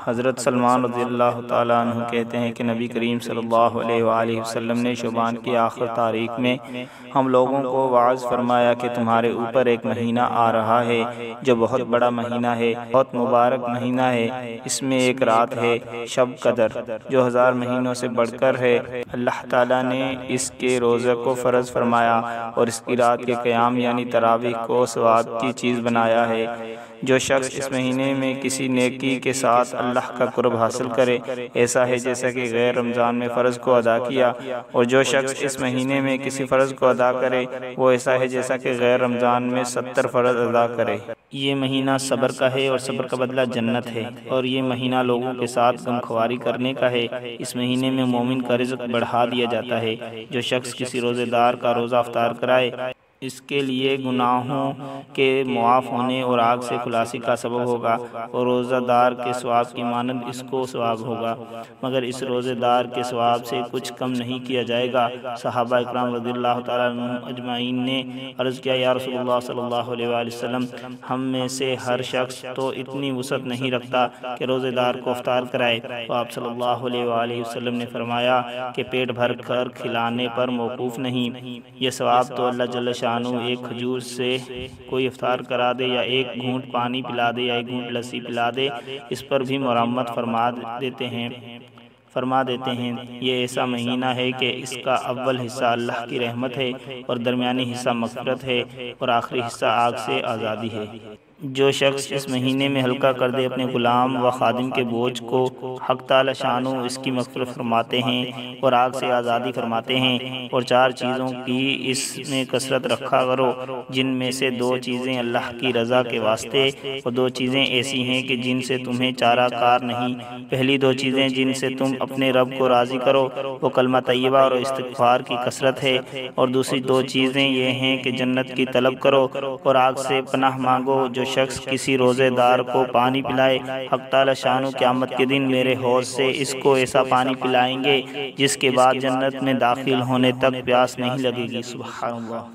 حضرت سلمان رضی اللہ تعالیٰ عنہ کہتے ہیں کہ نبی کریم صلی اللہ علیہ وآلہ وسلم نے شعبان کی آخر تاریخ میں ہم لوگوں کو وعظ فرمایا کہ تمہارے اوپر ایک مہینہ آ رہا ہے جو بہت بڑا مہینہ ہے، بہت مبارک مہینہ ہے، اس میں ایک رات ہے شب قدر جو 1000 مہینوں سے بڑھ کر ہے۔ اللہ تعالیٰ نے اس کے روزہ کو فرض فرمایا اور اس کی رات کے قیام یعنی تراویح کو ثواب کی چیز بنایا ہے۔ جو شخص اس مہینے میں کسی نیکی کے ساتھ اللہ کا قرب حاصل کرے ایسا ہے جیسا کہ غیر رمضان میں فرض کو ادا کیا، اور جو شخص اس مہینے میں کسی فرض کو ادا کرے وہ ایسا ہے جیسا کہ غیر رمضان میں 70 فرض ادا کرے۔ یہ مہینہ صبر کا ہے اور صبر کا بدلہ جنت ہے، اور یہ مہینہ لوگوں کے ساتھ غمخواری کرنے کا ہے۔ اس مہینے میں مومن کا رزق بڑھا دیا جاتا ہے۔ جو شخص کسی روزے دار کا روزہ افطار کرائے اس کے لیے گناہوں کے معاف ہونے اور آگ سے خلاصی کا سبب ہوگا، اور روزہ دار کے ثواب کی مانند اس کو ثواب ہوگا، مگر اس روزے دار کے ثواب سے کچھ کم نہیں کیا جائے گا۔ صحابہ اکرام رضی اللہ تعالیٰ عنہم اجمعین نے عرض کیا، یا رسول اللہ صلی اللہ علیہ وآلہ وسلم، ہم میں سے ہر شخص تو اتنی وسعت نہیں رکھتا کہ روزے دار کو افطار کرائے، تو آپ صلی اللہ علیہ وآلہ وسلم نے فرمایا کہ پیٹ بھر کر کھلانے پر موقوف نہیں، یہ ثواب تو اللہ جل شانہ ایک کھجور سے کوئی افطار کرا دے یا ایک گھونٹ پانی پلا دے یا ایک گھونٹ لسی پلا دے، اس پر بھی مرمت فرما دیتے ہیں۔ یہ ایسا مہینہ ہے کہ اس کا اول حصہ اللہ کی رحمت ہے اور درمیانی حصہ مغفرت ہے اور آخری حصہ آگ سے آزادی ہے۔ جو شخص اس مہینے میں ہلکا کر دے اپنے غلام و خادم کے بوجھ کو، حق تعالی شانہ اس کی مغفرت فرماتے ہیں اور آگ سے آزادی فرماتے ہیں۔ اور 4 چیزوں کی اس میں کثرت رکھا کرو، جن میں سے 2 چیزیں اللہ کی رضا کے واسطے اور 2 چیزیں ایسی ہیں کہ جن سے تمہیں چارہ کار نہیں۔ پہلی 2 چیزیں جن سے تم اپنے رب کو راضی کرو وہ کلمہ طیبہ اور استغفار کی کثرت ہے، اور دوسری 2 چیزیں یہ ہیں کہ جنت کی طلب کرو اور آگ سے پناہ مانگو۔ جو شخص کسی روزے دار کو پانی پلائے، حق تعالی شانہ قیامت کے دن میرے حوض سے اس کو ایسا پانی پلائیں گے جس کے بعد جنت میں داخل ہونے تک پیاس نہیں لگے گی۔ سبحان اللہ۔